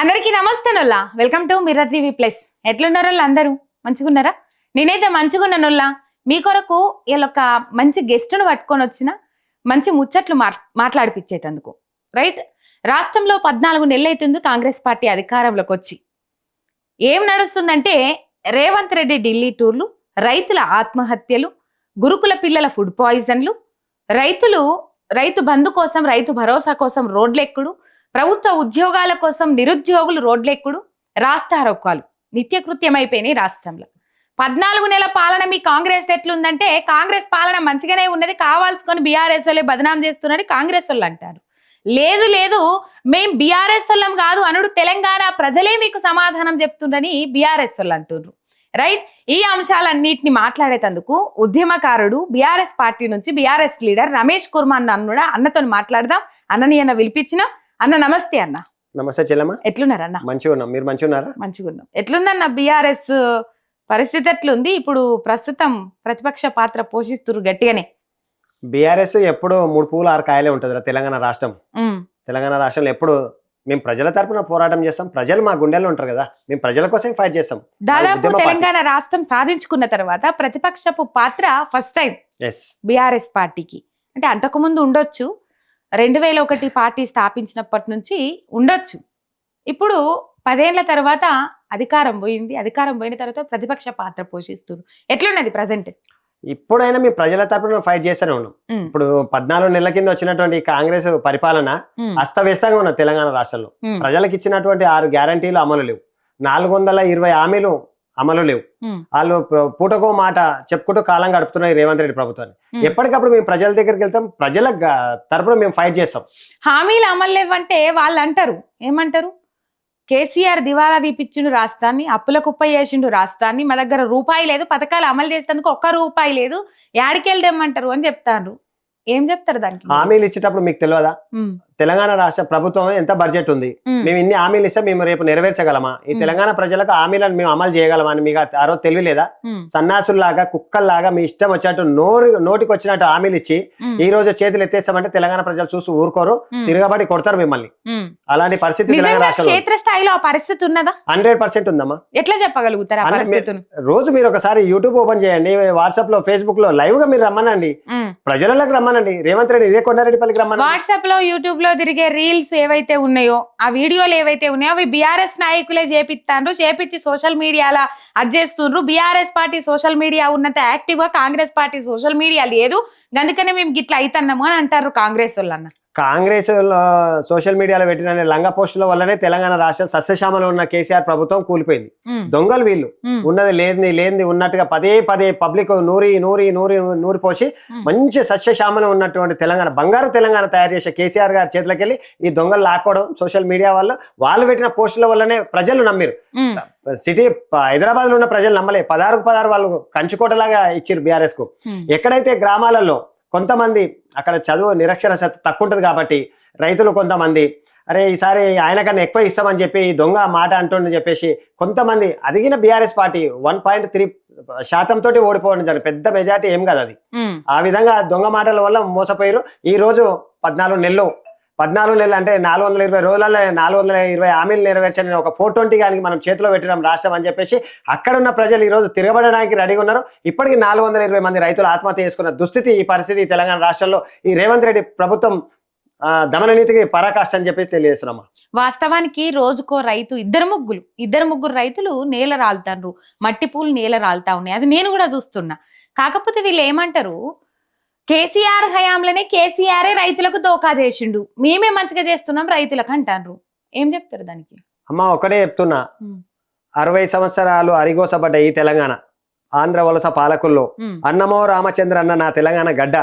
అందరికీ నమస్తేనొల్లా welcome to Mirror TV plus. ఎట్లున్నారో అందరూ మంచిగున్నారా? నేనైతే మంచిగున్నానొల్లా. మీ కొరకు వీళ్ళొక మంచి గెస్ట్ను పట్టుకొని వచ్చిన మంచి ముచ్చట్లు మాట్లాడిపించేటందుకు రైట్. రాష్ట్రంలో 14 నెలలు అవుతుంది కాంగ్రెస్ పార్టీ అధికారంలోకి వచ్చి. ఏం నడుస్తుందంటే రేవంత్ రెడ్డి ఢిల్లీ టూర్లు, రైతుల ఆత్మహత్యలు, గురుకుల పిల్లల ఫుడ్ పాయిజన్లు, రైతు బంధు కోసం, రైతు భరోసా కోసం రోడ్లెక్కుడు, ప్రభుత్వ ఉద్యోగాల కోసం నిరుద్యోగులు రోడ్లెక్కుడు, రాస్తారోకాలు నిత్యకృత్యమైపోయినాయి రాష్ట్రంలో. 14 నెలల పాలన మీ కాంగ్రెస్ ఎట్లుందంటే, కాంగ్రెస్ పాలన మంచిగానే ఉన్నది, కావాల్సుకొని బీఆర్ఎస్ వాళ్ళే బదనాం చేస్తున్నది కాంగ్రెస్ వాళ్ళు అంటారు. లేదు మేం బీఆర్ఎస్ వాళ్ళం కాదు అనుడు, తెలంగాణ ప్రజలే మీకు సమాధానం చెప్తుండని బీఆర్ఎస్ వాళ్ళు అంటున్నారు రైట్. ఈ అంశాలన్నిటిని మాట్లాడేటందుకు ఉద్యమకారుడు బీఆర్ఎస్ పార్టీ నుంచి బీఆర్ఎస్ లీడర్ రమేష్ కుర్మా అన్నతో మాట్లాడదాం. అన్నని అన్న పిలిపించిన అన్న. నమస్తే అన్న. నమస్తే చెల్లమ్మ. ఎట్లున్నారన్న? మంచిగా ఉన్నాం, మీరు మంచిగా ఉన్నారా? మంచిగా ఉన్నాం. ఎట్లుందన్న బీఆర్ఎస్ పరిస్థితి? ఎట్లుంది ఇప్పుడు? ప్రస్తుతం ప్రతిపక్ష పాత్ర పోషిస్తున్నారు గట్టిగానే. బీఆర్ఎస్ ఎప్పుడు 3 పువ్వులు 6 కాయలే ఉంటుంది తెలంగాణ రాష్ట్రం. తెలంగాణ రాష్ట్రంలో ఎప్పుడు మేము ప్రజల తరపున పోరాటం చేస్తాం. ప్రజలు మా గుండెల్లో ఉంటారు కదా, మేము ప్రజల కోసం ఫైట్ చేస్తాం. దాదాపు తెలంగాణ రాష్ట్రం సాధించుకున్న తర్వాత ప్రతిపక్షపు పాత్ర ఫస్ట్ టైం బీఆర్ఎస్ పార్టీకి. అంటే అంతకుముందు ఉండొచ్చు, 2001 పార్టీ స్థాపించినప్పటి నుంచి ఉండొచ్చు. ఇప్పుడు 10 ఏళ్ల తర్వాత అధికారం పోయింది. అధికారం పోయిన తర్వాత ప్రతిపక్ష పాత్ర పోషిస్తున్నారు. ఎట్లున్నది ప్రజెంట్? ఇప్పుడైనా మీ ప్రజల తరపున ఫైట్ చేస్తూనే ఉన్నాం. ఇప్పుడు 14 నెలల కింద వచ్చినటువంటి కాంగ్రెస్ పరిపాలన అస్తవ్యస్తంగా ఉన్నది తెలంగాణ రాష్ట్రంలో. ప్రజలకు ఇచ్చినటువంటి 6 గ్యారంటీలు అమలు లేవు, 420 హామీలు అమలు లేవు. వాళ్ళు పూటకో మాట చెప్పుకుంటూ కాలం గడుపుతున్నాయి రేవంత్ రెడ్డి ప్రభుత్వాన్ని. ఎప్పటికప్పుడు మేము ప్రజల దగ్గరికి వెళ్తాం, ప్రజల తరపున మేము ఫైట్ చేస్తాం. హామీలు అమలు లేవంటే వాళ్ళు అంటారు, ఏమంటారు? కేసీఆర్ దివాలా తీపిచ్చిండు రాష్ట్రాన్ని, అప్పుల కుప్ప చేసిండు రాష్ట్రాన్ని, మా దగ్గర రూపాయి లేదు, పథకాలు అమలు చేసేందుకు 1 రూపాయి లేదు, యాడికెళ్ళదేమంటారు అని చెప్తారు. ఏం చెప్తారు దానికి? హామీలు ఇచ్చేటప్పుడు మీకు తెలియదా? తెలంగాణ రాష్ట్ర ప్రభుత్వం ఎంత బడ్జెట్ ఉంది, మేము ఇన్ని హామీలు ఇస్తే మేము రేపు నెరవేర్చగలమా? ఈ తెలంగాణ ప్రజలకు హామీలను మేము అమలు చేయగలమా అని మీకు ఆ రోజు తెలియలేదా? సన్నాసుల్లాగా కుక్కల్లాగా మీ ఇష్టం వచ్చినట్టు నోటికి వచ్చినట్టు హామీలు ఇచ్చి ఈ రోజు చేతులు ఎత్తేస్తామంటే తెలంగాణ ప్రజలు చూసి ఊరుకోరు, తిరగబడి కొడతారు మిమ్మల్ని. అలాంటి పరిస్థితి తెలంగాణ రాష్ట్రంలో క్షేత్రస్థాయిలో ఆ పరిస్థితి ఉన్నదా? 100% ఉందమ్మా. ఎట్లా చెప్పగలుగుతారు? రోజు మీరు ఒకసారి యూట్యూబ్ ఓపెన్ చేయండి, వాట్సాప్ లో, ఫేస్బుక్ లో లైవ్ గా మీరు రమ్మనండి, ప్రజలకు రమ్మనండి. రేవంత్ రెడ్డి ఇదే కొండారెడ్డిపల్లికి రమ్మని. వాట్సాప్ లో, యూట్యూబ్ లో తిరిగే రీల్స్ ఏవైతే ఉన్నాయో, ఆ వీడియోలు ఏవైతే ఉన్నాయో అవి బీఆర్ఎస్ నాయకులే చేపిస్తారు, చేపించి సోషల్ మీడియాలో అజ్జేస్తున్నారు. బీఆర్ఎస్ పార్టీ సోషల్ మీడియా ఉన్నంత యాక్టివ్ గా కాంగ్రెస్ పార్టీ సోషల్ మీడియా లేదు, అందుకనే మేము గిట్లా అవుతున్నాము అని అంటారు కాంగ్రెస్ వాళ్ళన్న. కాంగ్రెస్ సోషల్ మీడియాలో పెట్టిన లంగా పోస్టుల వల్లనే తెలంగాణ రాష్ట్ర సస్యశ్యామలో ఉన్న కేసీఆర్ ప్రభుత్వం కూలిపోయింది. దొంగలు వీళ్ళు, ఉన్నది లేనిది ఉన్నట్టుగా పదే పబ్లిక్ నూరి పోసి మంచి సస్యశ్యామలో ఉన్నటువంటి తెలంగాణ, బంగారు తెలంగాణ తయారు చేసే కేసీఆర్ గారి చేతులకి వెళ్ళి ఈ దొంగలు లాక్కోవడం సోషల్ మీడియా వల్ల, వాళ్ళు పెట్టిన పోస్టుల వల్లనే ప్రజలు నమ్మిరు. సిటీ హైదరాబాద్ లో ఉన్న ప్రజలు నమ్మలే. 16 వాళ్ళు కంచుకోటలాగా ఇచ్చారు బీఆర్ఎస్ కు. ఎక్కడైతే గ్రామాలలో కొంతమంది అక్కడ చదువు నిరక్షరత తక్కువ ఉంటుంది కాబట్టి రైతులు కొంతమంది అరే ఈసారి ఆయన కన్నా ఎక్కువ ఇస్తామని చెప్పి దొంగ మాట అంటుండని చెప్పేసి కొంతమంది అదిగిన బీఆర్ఎస్ పార్టీ 1.3% తోటి ఓడిపోవడం జరిగింది. పెద్ద మెజార్టీ ఏం కాదు అది. ఆ విధంగా దొంగ మాటల వల్ల మోసపోయారు. ఈ రోజు 14 నెలలు అంటే 420 రోజులలో 420 హామీలు నెరవేర్చని ఒక 420 కానీ మనం చేతిలో పెట్టినాం రాష్ట్రం అని చెప్పేసి అక్కడ ఉన్న ప్రజలు ఈ రోజు తిరగబడడానికి రెడీగా ఉన్నారు. ఇప్పటికీ 420 మంది రైతులు ఆత్మహత్య చేసుకున్న దుస్థితి, ఈ పరిస్థితి తెలంగాణ రాష్ట్రంలో ఈ రేవంత్ రెడ్డి ప్రభుత్వం దమన నీతికి పరాకాష్ట అని చెప్పేసి తెలియజేస్తున్నామా. వాస్తవానికి రోజుకో రైతు, ఇద్దరు ముగ్గురు రైతులు నేల రాలుతారు, మట్టి పూలు నేల రాలుతా ఉన్నాయి. అది నేను కూడా చూస్తున్నా. కాకపోతే వీళ్ళు ఏమంటారు, కేసీఆర్ హయాంలోనే కేసీఆరే రైతులకు దోకా చేసిండు, మేమే మంచిగా చేస్తున్నాం రైతులకు అంటారు. ఏం చెప్తారు దానికి? అమ్మా ఒకటే చెప్తున్నా, 60 సంవత్సరాలు అరిగోసపడ్డ ఈ తెలంగాణ ఆంధ్ర వలస పాలకుల్లో అన్నమో రామచంద్ర అన్న నా తెలంగాణ గడ్డ,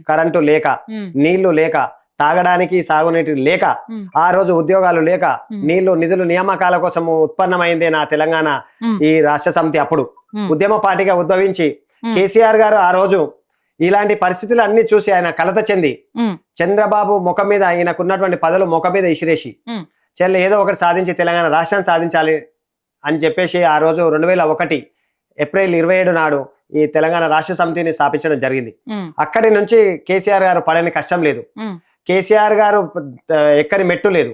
కరెంటు లేక, నీళ్లు లేక, తాగడానికి సాగునీటి లేక, ఆ రోజు ఉద్యోగాలు లేక, నిధులు నియామకాల కోసం ఉత్పన్నమైందే నా తెలంగాణ ఈ రాష్ట్ర సమితి. అప్పుడు ఉద్యమ పార్టీగా ఉద్భవించి కేసీఆర్ గారు ఆ రోజు ఇలాంటి పరిస్థితులు అన్ని చూసి ఆయన కలత చెంది చంద్రబాబు ముఖం మీద, ఆయనకున్నటువంటి పదవులు ముఖం మీద ఇసిరేసి ఏదో ఒకటి సాధించి తెలంగాణ రాష్ట్రాన్ని సాధించాలి అని చెప్పేసి ఆ రోజు 2001 ఏప్రిల్ 27 నాడు ఈ తెలంగాణ రాష్ట్ర సమితిని స్థాపించడం జరిగింది. అక్కడి నుంచి కేసీఆర్ గారు పడని కష్టం లేదు, కేసీఆర్ గారు ఎక్కని మెట్టు లేదు.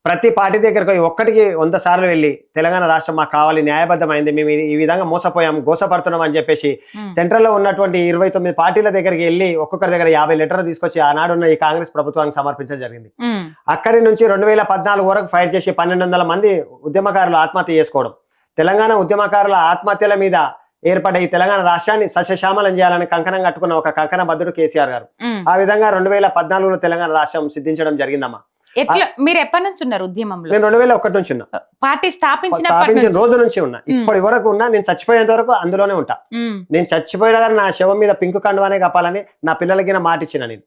ప్రతి పార్టీ దగ్గరకు ఒక్కటికి 100 సార్లు వెళ్ళి తెలంగాణ రాష్ట్రం మాకు కావాలి, న్యాయబద్ధమైంది, మేము ఈ విధంగా మోసపోయాం, గోసపడుతున్నాం అని చెప్పేసి సెంట్రల్ లో ఉన్నటువంటి 29 పార్టీల దగ్గరికి వెళ్ళి ఒక్కొక్కరి దగ్గర 50 లెటర్లు తీసుకొచ్చి ఆనాడున్న ఈ కాంగ్రెస్ ప్రభుత్వానికి సమర్పించడం జరిగింది. అక్కడి నుంచి 2014 వరకు ఫైట్ చేసి 1200 మంది ఉద్యమకారులు ఆత్మహత్య చేసుకోవడం, తెలంగాణ ఉద్యమకారుల ఆత్మహత్యల మీద ఏర్పడ్డ ఈ తెలంగాణ రాష్ట్రాన్ని సస్యశ్యామలం చేయాలని కంకణం కట్టుకున్న ఒక కంకణ బద్దుడు కేసీఆర్ గారు. ఆ విధంగా 2014లో తెలంగాణ రాష్ట్రం సిద్ధించడం జరిగిందమ్మా. మీరు ఎప్పటి నుంచి ఉన్నారు ఉద్యమంలో? నేను 2001 నుంచి ఉన్నా. పార్టీ స్థాపించిన రోజు నుంచి ఉన్నా, ఇప్పటి వరకు ఉన్నా. నేను చచ్చిపోయేంత వరకు అందులోనే ఉంటా. నేను చచ్చిపోయినా కానీ నా శవం మీద పింక్ కండువానే కప్పాలని నా పిల్లలకి నా మాట ఇచ్చిన. నేను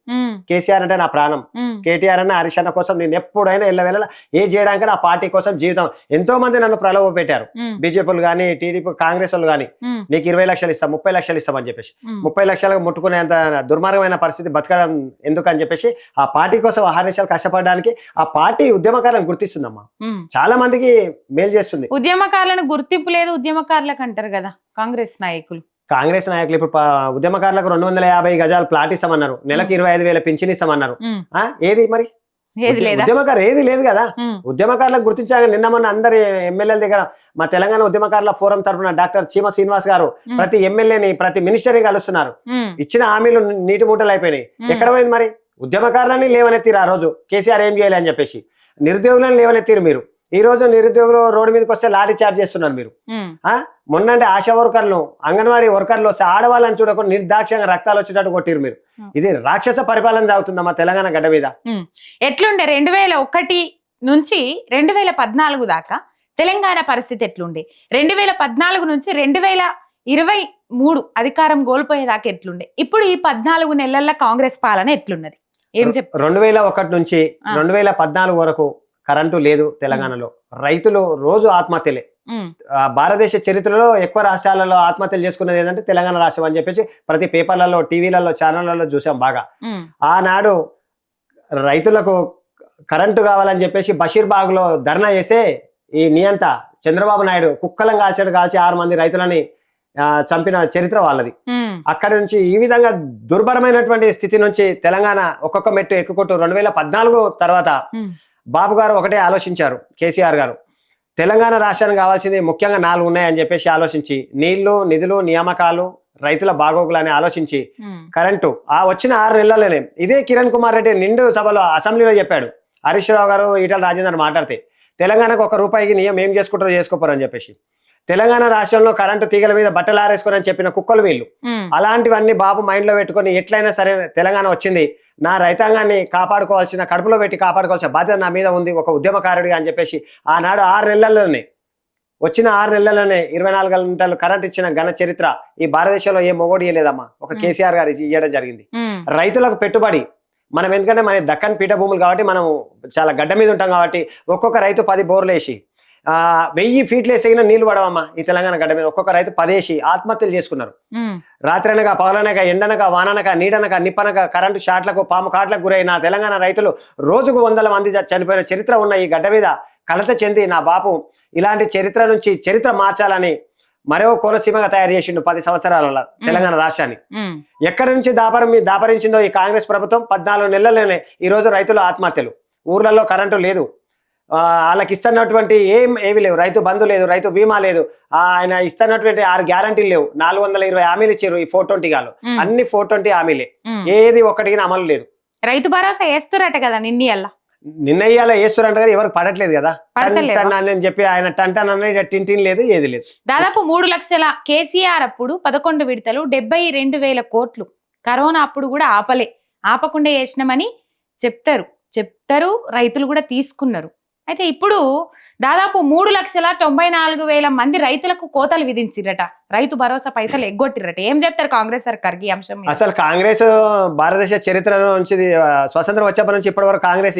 కేసీఆర్ అంటే నా ప్రాణం, కేటీఆర్ అన్న హరీష్ అన్న కోసం నేను ఎప్పుడైనా ఎల్లవేళ ఏ చేయడానికి నా పార్టీ కోసం జీవితం. ఎంతో మంది నన్ను ప్రలోభ పెట్టారు, బీజేపీలు గానీ టీడీపీ కాంగ్రెస్ వాళ్ళు గానీ, నీకు 20 లక్షలు ఇస్తాం 30 లక్షలు ఇస్తాం అని చెప్పేసి 30 లక్షలకు ముట్టుకునేంత దుర్మార్గమైన పరిస్థితి బతకడం ఎందుకని చెప్పేసి ఆ పార్టీ కోసం ఆహార్నిశాలు కష్టపడడానికి ఆ పార్టీ ఉద్యమకారులను గుర్తిస్తుందమ్మా. చాలా మందికి మేలు చేస్తుంది. ఉద్యమకారులను గుర్తింపు లేదు ఉద్యమకారులకు అంటారు కదా కాంగ్రెస్ నాయకులు. కాంగ్రెస్ నాయకులు ఇప్పుడు ఉద్యమకారులకు 250 గజాలు ప్లాట్ ఇస్తామన్నారు, నెలకు 25,000 పింఛన్ ఇస్తామన్నారు. ఏది మరి ఉద్యమకారు? ఏది లేదు కదా. ఉద్యమకారులకు గుర్తించాక నిన్న మొన్న అందరి ఎమ్మెల్యేల దగ్గర మా తెలంగాణ ఉద్యమకారుల ఫోరం తరఫున డాక్టర్ చీమ శ్రీనివాస్ గారు ప్రతి ఎమ్మెల్యేని ప్రతి మినిస్టర్ని కలుస్తున్నారు. ఇచ్చిన హామీలు నీటి మూటలు అయిపోయినాయి. ఎక్కడ పోయింది మరి? ఉద్యమకారులని లేవనెత్తిరు ఆ రోజు, కేసీఆర్ ఏం చేయాలి అని చెప్పేసి. నిరుద్యోగులను లేవనెత్తిరు మీరు. ఈ రోజు నిరుద్యోగులు రోడ్డు మీదకి వస్తే లాఠీ చార్జ్ చేస్తున్నారు మీరు. మొన్న అంటే ఆశా వర్కర్లు, అంగన్వాడీ వర్కర్లు వస్తే ఆడవాళ్ళని చూడకుండా నిర్దాక్ష్యంగా రక్తాలు వచ్చేటట్టు కొట్టిరు మీరు. ఇది రాక్షస పరిపాలన సాగుతుందమ్మా తెలంగాణ గడ్డ మీద. ఎట్లుండే 2001 నుంచి 2014 దాకా తెలంగాణ పరిస్థితి ఎట్లుండే? 2014 నుంచి 2023 అధికారం కోల్పోయేదాకా ఎట్లుండే? ఇప్పుడు ఈ 14 నెలల కాంగ్రెస్ పాలన ఎట్లున్నది? ఏం చెప్తారు? 2001 నుంచి 2014 వరకు కరెంటు లేదు తెలంగాణలో. రైతులు రోజు ఆత్మహత్యలే. భారతదేశ చరిత్రలో ఎక్కువ రాష్ట్రాలలో ఆత్మహత్యలు చేసుకున్నది ఏంటంటే తెలంగాణ రాష్ట్రం అని చెప్పేసి ప్రతి పేపర్లలో, టీవీలలో, ఛానళ్లలో చూసాం బాగా. ఆనాడు రైతులకు కరెంటు కావాలని చెప్పేసి బషీర్బాగ్ లో ధర్నా చేసే ఈ నియంత చంద్రబాబు నాయుడు కుక్కలం కాల్చి 6 మంది రైతులని చంపిన చరిత్ర వాళ్ళది. అక్కడి నుంచి ఈ విధంగా దుర్భరమైనటువంటి స్థితి నుంచి తెలంగాణ ఒక్కొక్క మెట్టు ఎక్కుకుంటూ 2014 తర్వాత బాబు గారు ఒకటే ఆలోచించారు, కేసీఆర్ గారు. తెలంగాణ రాష్ట్రానికి కావాల్సింది ముఖ్యంగా 4 ఉన్నాయని చెప్పేసి ఆలోచించి నీళ్లు, నిధులు, నియామకాలు, రైతుల బాగోగులని ఆలోచించి కరెంటు వచ్చిన 6 నెలలనే ఇదే కిరణ్ కుమార్ రెడ్డి నిండు సభలో అసెంబ్లీలో చెప్పాడు. హరీష్ రావు గారు, ఈటల రాజేందర్ మాట్లాడితే తెలంగాణకు 1 రూపాయికి నియమం ఏం చేసుకుంటారో చేసుకోపోరని చెప్పేసి. తెలంగాణ రాష్ట్రంలో కరెంటు తీగల మీద బట్టలు ఆరేసుకోరని చెప్పిన కుక్కలు వీళ్ళు. అలాంటివన్నీ బాబు మైండ్ లో పెట్టుకుని ఎట్లయినా సరే తెలంగాణ వచ్చింది, నా రైతాంగాన్ని కాపాడుకోవాల్సిన, కడుపులో పెట్టి కాపాడుకోవాల్సిన బాధ్యత నా మీద ఉంది ఒక ఉద్యమకారుడిగా అని చెప్పేసి ఆనాడు 6 నెలల్లోనే వచ్చిన 6 నెలల్లోనే 24 గంటలు కరెంట్ ఇచ్చిన ఘన చరిత్ర ఈ భారతదేశంలో ఏ మొగోడు ఇయ్యలేదమ్మా, ఒక కేసీఆర్ గారు ఇవ్వడం జరిగింది. రైతులకు పెట్టుబడి మనం ఎందుకంటే మన దక్కన్ పీఠభూములు కాబట్టి మనం చాలా గడ్డ మీద ఉంటాం కాబట్టి ఒక్కొక్క రైతు 10 బోర్లు వేసి 1000 ఫీట్లు వేసిన నీళ్లు పడవమ్మా ఈ తెలంగాణ గడ్డ మీద. ఒక్కొక్క రైతు 10 వేసి ఆత్మహత్యలు చేసుకున్నారు. రాత్రనగా, పగలనగా, ఎండనగా, వాననగా, నీడనగా, నిప్పనగా, కరెంటు షాట్లకు, పాము కాట్లకు గురైన తెలంగాణ రైతులు రోజుకు 100 మంది చనిపోయిన చరిత్ర ఉన్న ఈ గడ్డ మీద కలత చెంది నా బాపు ఇలాంటి చరిత్ర నుంచి చరిత్ర మార్చాలని మరో కోనసీమగా తయారు చేసిండు 10 సంవత్సరాల తెలంగాణ రాష్ట్రాన్ని. ఎక్కడి నుంచి దాపరించిందో ఈ కాంగ్రెస్ ప్రభుత్వం 14 నెలల్లోనే ఈ రోజు రైతుల ఆత్మహత్యలు, ఊర్లలో కరెంటు లేదు, వాళ్ళకి ఇస్తున్నటువంటి ఏవి లేవు, రైతు బంధు లేదు, రైతు బీమా లేదు, ఆయన ఇస్తున్నటువంటి 6 గ్యారంటీలు లేవు, 420 హామీలు ఇచ్చారు ఈ 420 గాలు, అన్ని 420 హామీలే, ఏది ఒక్కటికి అమలు లేదు. రైతు భరోసా వేస్తురట కదా నిన్నయ్యాల వేస్తురంట కానీ ఎవరికి పడట్లేదు కదా. అని చెప్పి ఆయన టంటన్ అన్న టింటిన్ లేదు, ఏది లేదు. దాదాపు 3 లక్షల కేసీఆర్ అప్పుడు 11 విడతలు 72,000 కోట్లు. కరోనా అప్పుడు కూడా ఆపకుండా చేసినామని చెప్తారు రైతులు కూడా తీసుకున్నారు. అయితే ఇప్పుడు దాదాపు 3,94,000 మంది రైతులకు కోతలు విధించిరట, రైతు భరోసా పైసలు ఎగ్గొట్టిరట. ఏం చెప్తారు కాంగ్రెస్ సర్కార్కి ఈ అంశం? అసలు కాంగ్రెస్ భారతదేశ చరిత్ర నుంచి స్వతంత్రం వచ్చేప్పటి నుంచి ఇప్పటి వరకు కాంగ్రెస్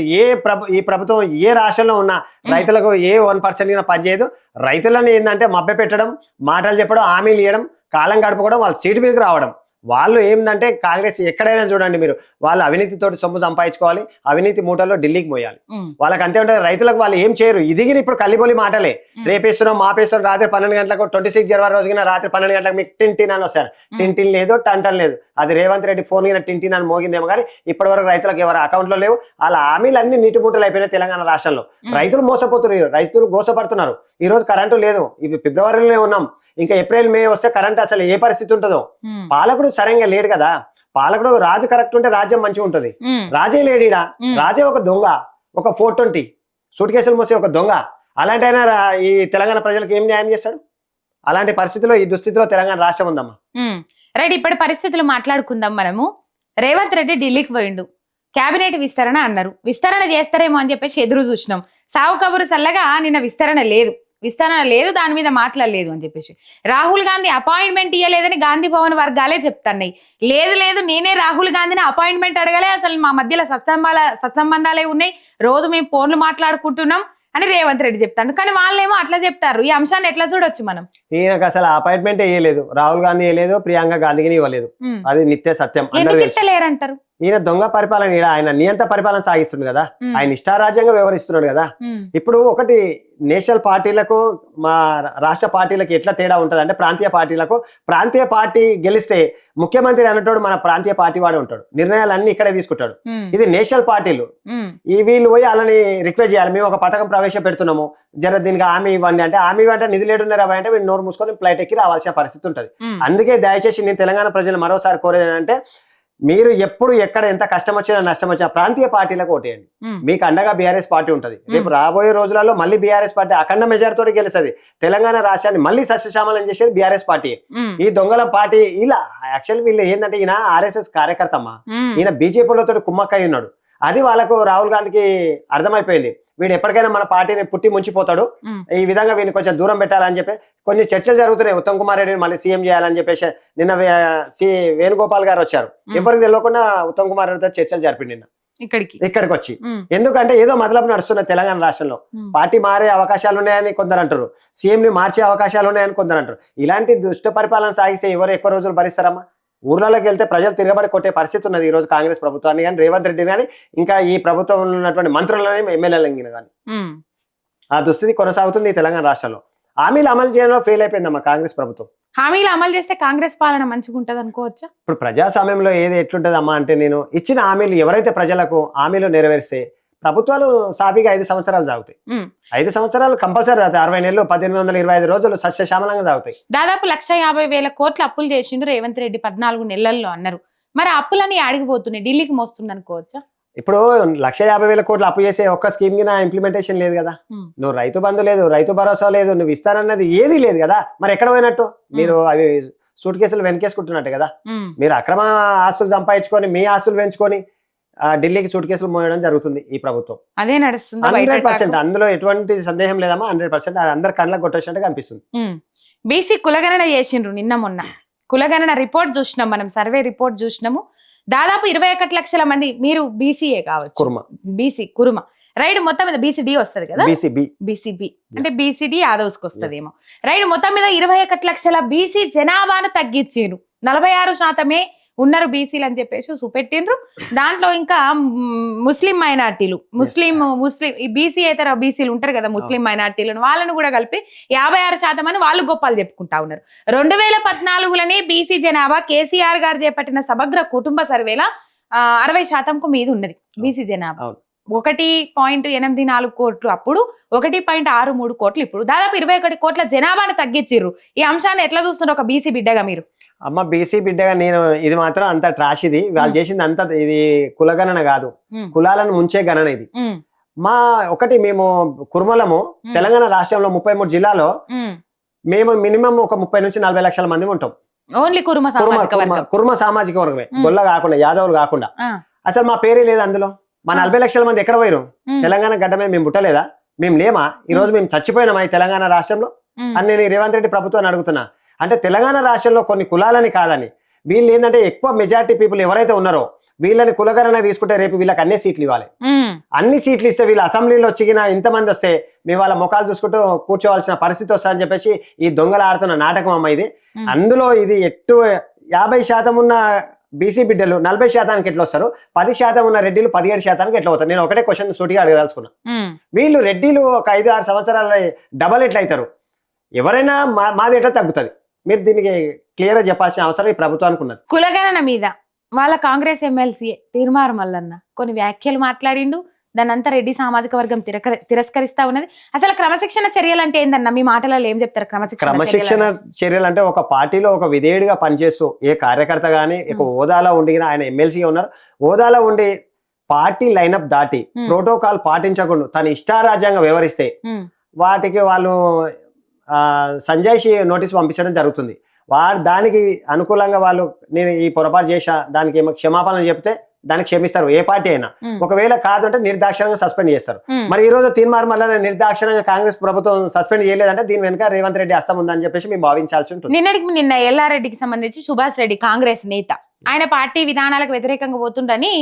ఈ ప్రభుత్వం ఏ రాష్ట్రంలో ఉన్న రైతులకు ఏ 1% పనిచేయదు. రైతులను ఏంటంటే మభ్య పెట్టడం, మాటలు చెప్పడం, హామీలు ఇవ్వడం, కాలం గడుపుకోవడం, వాళ్ళ సీటు మీదకి రావడం, వాళ్ళు ఏంటంటే కాంగ్రెస్ ఎక్కడైనా చూడండి మీరు, వాళ్ళు అవినీతితోటి సొమ్ము సంపాదించుకోవాలి, అవినీతి మూటల్లో ఢిల్లీకి మోయాలి. వాళ్ళకి అంతే ఉంటుంది. రైతులకు వాళ్ళు ఏం చేయరు. ఇదిగిన ఇప్పుడు కలిబోలి మాటలే, రేపేస్తున్నాం మాపేస్తున్నాం, రాత్రి 12 గంటలకు 26 జనవరి రోజున రాత్రి 12 గంటలకు మీకు టిన్ అని వస్తారు. టిన్ లేదు, టంటన్ లేదు. అది రేవంత్ రెడ్డి ఫోన్ కింద టిన్ అని మోగిందేమో కానీ ఇప్పటి వరకు రైతులకు ఎవరు అకౌంట్లో లేవు. అలా హామీలు అన్ని నీటి బూటలు అయిపోయినాయి తెలంగాణ రాష్ట్రంలో. రైతులు మోసపోతున్నారు, రైతులు గోసపడుతున్నారు. ఈ రోజు కరెంటు లేదు, ఇవి ఫిబ్రవరిలోనే ఉన్నాం, ఇంకా ఏప్రిల్ మే వస్తే కరెంట్ అసలు ఏ పరిస్థితి ఉంటుందో. పాలకుడు సరిగ్గా లేడు కదా. పాలకుడు రాజు కరెక్ట్ ఉంటే రాజ్యం మంచిగా ఉంటది. రాజే లేడీడా, రాజే ఒక దొంగ, ఒక 420 సూట్ కేసులు మోసే ఒక దొంగ. అలాంటి అయినా ఈ తెలంగాణ ప్రజలకు ఏం న్యాయం చేస్తాడు? అలాంటి పరిస్థితిలో ఈ దుస్థితిలో తెలంగాణ రాష్ట్రం ఉందమ్మా. రైట్, ఇప్పటి పరిస్థితులు మాట్లాడుకుందాం మనము. రేవంత్ రెడ్డి ఢిల్లీకి పోయిండు, కేబినెట్ విస్తరణ అన్నారు. విస్తరణ చేస్తారేమో అని చెప్పేసి ఎదురు చూసినాం. సావు కబురు సల్లగా నిన్న విస్తరణ లేదు, దాని మీద మాట్లాడలేదు అని చెప్పేసి రాహుల్ గాంధీ అపాయింట్మెంట్ ఇవ్వలేదని గాంధీ భవన్ వర్గాలే చెప్తున్నాయి. లేదు నేనే రాహుల్ గాంధీని అపాయింట్మెంట్ అడగలే, అసలు మా మధ్యలో సత్సంబంధాలే ఉన్నాయి, రోజు మేము ఫోన్లు మాట్లాడుకుంటున్నాం అని రేవంత్ రెడ్డి చెప్తాడు. కానీ వాళ్ళేమో అట్లా చెప్తారు. ఈ అంశాన్ని ఎట్లా చూడొచ్చు మనం? ఈయనకు అసలు అపాయింట్మెంట్ ఇవ్వలేదు, రాహుల్ గాంధీ ఇవ్వలేదు, ప్రియాంక గాంధీకి ఇవ్వలేదు. అది నిత్య సత్యం. లేరంటారు. ఈయన దొంగ పరిపాలన, ఆయన నియంత పరిపాలన సాగిస్తుంది కదా, ఆయన ఇష్టారాజ్యంగా వ్యవహరిస్తున్నాడు కదా. ఇప్పుడు ఒకటి నేషనల్ పార్టీలకు మా రాష్ట్ర పార్టీలకు ఎట్లా తేడా ఉంటుంది అంటే, ప్రాంతీయ పార్టీ గెలిస్తే ముఖ్యమంత్రి అన్నట్టు మన ప్రాంతీయ పార్టీ వాడే ఉంటాడు, నిర్ణయాలన్నీ ఇక్కడే తీసుకుంటాడు. ఇది నేషనల్ పార్టీలు, ఈ వీళ్ళు పోయి వాళ్ళని రిక్వెస్ట్ చేయాలి, మేము ఒక పథకం ప్రవేశపెడుతున్నాము, దీనికి హామీ ఇవ్వండి అంటే, హామీ ఇవ్వంటే నిధులు ఏడున్నారు అవి అంటే వీళ్ళు నోరు మూసుకొని ఫ్లైట్ ఎక్కి రావాల్సిన పరిస్థితి ఉంటుంది. అందుకే దయచేసి నేను తెలంగాణ ప్రజలు మరోసారి కోరేది అంటే, మీరు ఎప్పుడు ఎక్కడ ఎంత కష్టం వచ్చినా నష్టం వచ్చినా ప్రాంతీయ పార్టీలకు ఓటేయండి. మీకు అండగా బీఆర్ఎస్ పార్టీ ఉంటుంది. రేపు రాబోయే రోజులలో మళ్ళీ బీఆర్ఎస్ పార్టీ అఖండ మెజార్టీతో గెలుస్తుంది. తెలంగాణ రాష్ట్రాన్ని మళ్ళీ సస్యశ్యామలం చేసేది బీఆర్ఎస్ పార్టీ. ఈ దొంగల పార్టీ ఇలా యాక్చువల్లీ వీళ్ళు ఏంటంటే, ఈయన ఆర్ఎస్ఎస్ కార్యకర్తమ్మా, ఈయన బీజేపీలతో కుమ్మక్కై ఉన్నాడు. అది వాళ్ళకు రాహుల్ గాంధీకి అర్థమైపోయింది. వీడు ఎప్పటికైనా మన పార్టీని పుట్టి ముంచిపోతాడు, ఈ విధంగా వీడిని కొంచెం దూరం పెట్టాలని చెప్పి కొన్ని చర్చలు జరుగుతున్నాయి. ఉత్తమ్ కుమార్ రెడ్డిని మళ్ళీ సీఎం చేయాలని చెప్పేసి నిన్న వేణుగోపాల్ గారు వచ్చారు. ఎవరికి తెలియకుండా ఉత్తమ్ కుమార్ రెడ్డితో చర్చలు జరిపింది నిన్న ఇక్కడికి వచ్చి. ఎందుకంటే ఏదో మొదలపు నడుస్తున్న తెలంగాణ రాష్ట్రంలో పార్టీ మారే అవకాశాలు ఉన్నాయని కొందరు అంటారు, సీఎం ని మార్చే అవకాశాలు ఉన్నాయని కొందరు అంటారు. ఇలాంటి దుష్ట పరిపాలన సాగిస్తే ఎవరు ఎక్కువ రోజులు భరిస్తారమ్మా? ఊర్లలోకి వెళ్తే ప్రజలు తిరగబడి కొట్టే పరిస్థితి ఉన్నది ఈ రోజు కాంగ్రెస్ ప్రభుత్వాన్ని కానీ, రేవంత్ రెడ్డిని కానీ, ఇంకా ఈ ప్రభుత్వంలో ఉన్నటువంటి మంత్రులని, ఎమ్మెల్యేలని కానీ. ఆ దుస్థితి కొనసాగుతుంది ఈ తెలంగాణ రాష్ట్రంలో. హామీలు అమలు చేయడంలో ఫెయిల్ అయిపోయిందమ్మా కాంగ్రెస్ ప్రభుత్వం. హామీలు అమలు చేస్తే కాంగ్రెస్ పాలన మంచిగా ఉంటది అనుకోవచ్చా? ఇప్పుడు ప్రజాస్వామ్యంలో ఏది ఎట్లుంటదమ్మా అంటే, నేను ఇచ్చిన హామీలు ఎవరైతే ప్రజలకు హామీలు నెరవేరిస్తే ప్రభుత్వాలు సాఫీగా 5 సంవత్సరాలు సాగుతాయి. 5 సంవత్సరాలు కంపల్సరీ అవుతాయి. 60 నెలలు 1825 రోజులు సస్యశ్యామలంగా సాగుతాయి. దాదాపు 1,50,000 కోట్ల అప్పులు చేసిండు రేవంత్ రెడ్డి 14 నెలల్లో అన్నారు. మరి అప్పులని ఆడిగిపోతున్నాయి, ఢిల్లీకి మోస్తుంది అనుకోవచ్చా? ఇప్పుడు 1,50,000 కోట్లు అప్పు చేసే ఒక్క స్కీమ్ కి ఇంప్లిమెంటేషన్ లేదు కదా. నువ్వు రైతు బంధు లేదు, రైతు భరోసా లేదు, నువ్వు ఇస్తానన్నది ఏది లేదు కదా. మరి ఎక్కడ పోయినట్టు? మీరు అవి సూట్ కేసులు వెనకేసుకుంటున్నట్టు కదా. మీరు అక్రమ ఆస్తులు సంపాదించుకొని మీ ఆస్తులు పెంచుకొని ఢిల్లీకి సూట్ కేసులు మోయడం జరుగుతుంది ఈ ప్రభుత్వం. అదే నడుస్తుంది 100%. అందులో ఎటువంటి సందేహం లేదమ్మా. 100% అది అందరు కళ్ళకు కొట్టేసినట్టుగా అనిపిస్తుంది. బీసీ కులగణన చేసిండ్రు నిన్న మొన్న. కులగణన రిపోర్ట్ చూసినాం మనం, సర్వే రిపోర్ట్ చూసినాము. దాదాపు 21 లక్షల మంది, మీరు బీసీఏ కావచ్చు, బీసీ కురుమ రైడ్ మొత్తం మీద బీసీడీ వస్తుంది కదా, బీసీబీ అంటే బీసీడీ యాదవ్స్కి వస్తుందేమో. రైడ్ మొత్తం మీద 21 లక్షల బీసీ జనాభాను తగ్గించారు. 46% ఉన్నారు బీసీలు అని చెప్పేసి చూపెట్టిండ్రు. దాంట్లో ఇంకా ముస్లిం మైనార్టీలు, ముస్లిం ఈ బీసీ ఇతర బీసీలు ఉంటారు కదా, ముస్లిం మైనార్టీలను వాళ్ళను కూడా కలిపి 56% అని వాళ్ళు గొప్పలు చెప్పుకుంటా ఉన్నారు. 2014లోనే బీసీ జనాభా కేసీఆర్ గారు చేపట్టిన సమగ్ర కుటుంబ సర్వేల 60%కు మీద ఉన్నది బీసీ జనాభా. 1.84 కోట్లు అప్పుడు, 1.63 కోట్లు ఇప్పుడు. దాదాపు 21 కోట్ల జనాభాను తగ్గించిర్రు. ఈ అంశాన్ని ఎట్లా చూస్తున్నారు ఒక బీసీ బిడ్డగా మీరు? అమ్మ, బీసీ బిడ్డగా నేను ఇది మాత్రం అంత ట్రాష్. ఇది వాళ్ళు చేసింది అంత, ఇది కులగణన కాదు, కులాలను ముంచే గణన ఇది. మేము కుర్మలము తెలంగాణ రాష్ట్రంలో 33 జిల్లాలో మేము మినిమం ఒక 30 నుంచి 40 లక్షల మంది ఉంటాం. ఓన్లీ కుర్మ సామాజిక వర్గమే, గొల్ల కాకుండా, యాదవులు కాకుండా. అసలు మా పేరే లేదు అందులో. మా 40 లక్షల మంది ఎక్కడ పోయారు? తెలంగాణ గడ్డమే మేము పుట్టలేదా? మేము లేమా? ఈ రోజు మేము చచ్చిపోయినామా ఈ తెలంగాణ రాష్ట్రంలో అని నేను రేవంత్ రెడ్డి ప్రభుత్వాన్ని అడుగుతున్నా. అంటే తెలంగాణ రాష్ట్రంలో కొన్ని కులాలని కాదని, వీళ్ళు ఏంటంటే ఎక్కువ మెజారిటీ పీపుల్ ఎవరైతే ఉన్నారో వీళ్ళని కులగణన తీసుకుంటే రేపు వీళ్ళకి అన్ని సీట్లు ఇవ్వాలి. అన్ని సీట్లు ఇస్తే వీళ్ళు అసెంబ్లీలో వచ్చిన ఇంతమంది వస్తే మేము వాళ్ళ ముఖాలు చూసుకుంటూ కూర్చోవాల్సిన పరిస్థితి వస్తుందని చెప్పేసి ఈ దొంగలు ఆడుతున్న నాటకం అమ్మ ఇది. అందులో ఇది 50% ఉన్న బీసీ బిడ్డలు 40% ఎట్లా వస్తారు, 10% ఉన్న రెడ్డిలు 17% ఎట్లా అవుతారు? నేను ఒకటే క్వశ్చన్ సూటిగా అడగదలుచుకున్నా. వీళ్ళు రెడ్డిలు ఒక 5-6 సంవత్సరాల డబల్ ఎట్లా అవుతారు? ఎవరైనా మాది ఎట్లా తగ్గుతుంది? మీరు దీనికి క్లియర్ గా చెప్పాల్సిన అవసరం ఈ ప్రభుత్వానికి ఉన్నది. కులగణన మీద వాళ్ళ కాంగ్రెస్ ఎమ్మెల్సీ తీర్మార్ మల్లన్న కొన్ని వ్యాఖ్యలు మాట్లాడిండు. దాని అంతా రెడ్డి సామాజిక వర్గం తిరస్కరిస్తా ఉన్నది. అసలు క్రమశిక్షణ చర్యలు అంటే ఏందన్నా మీ మాటలలో ఏం చెప్తారు? క్రమశిక్షణ చర్యలు అంటే ఒక పార్టీలో ఒక విధేయుడిగా పనిచేస్తూ ఏ కార్యకర్త గానీ ఒక హోదాలో ఉండి, ఆయన ఎమ్మెల్సీగా ఉన్నారు, హోదాలో ఉండి పార్టీ లైనప్ దాటి ప్రోటోకాల్ పాటించకుండా తన ఇష్టారాజ్యంగా వ్యవహరిస్తే వాటికి వాళ్ళు సంజయ్షి నోటీస్ పంపించడం జరుగుతుంది. దానికి అనుకూలంగా వాళ్ళు నేను ఈ పొరపాటు చేశా దానికి ఏమో క్షమాపణలు చెప్తే దానికి క్షమిస్తారు ఏ పార్టీ అయినా. ఒకవేళ కాదంటే నిర్దాక్షిణంగా సస్పెండ్ చేస్తారు. మరి ఈ రోజు తీర్మార్ మల్లన్న నిర్దాక్షిణంగా కాంగ్రెస్ ప్రభుత్వం సస్పెండ్ చేయలేదంటే దీని వెనుక రేవంత్ రెడ్డి హస్తం ఉందని చెప్పేసి మేము భావించాల్సి ఉంటుంది. నిన్న ఎల్లారెడ్డికి సంబంధించి సుభాష్ రెడ్డి కాంగ్రెస్ నేత ఆయన పార్టీ విధానాలకు వ్యతిరేకంగా పోతుండని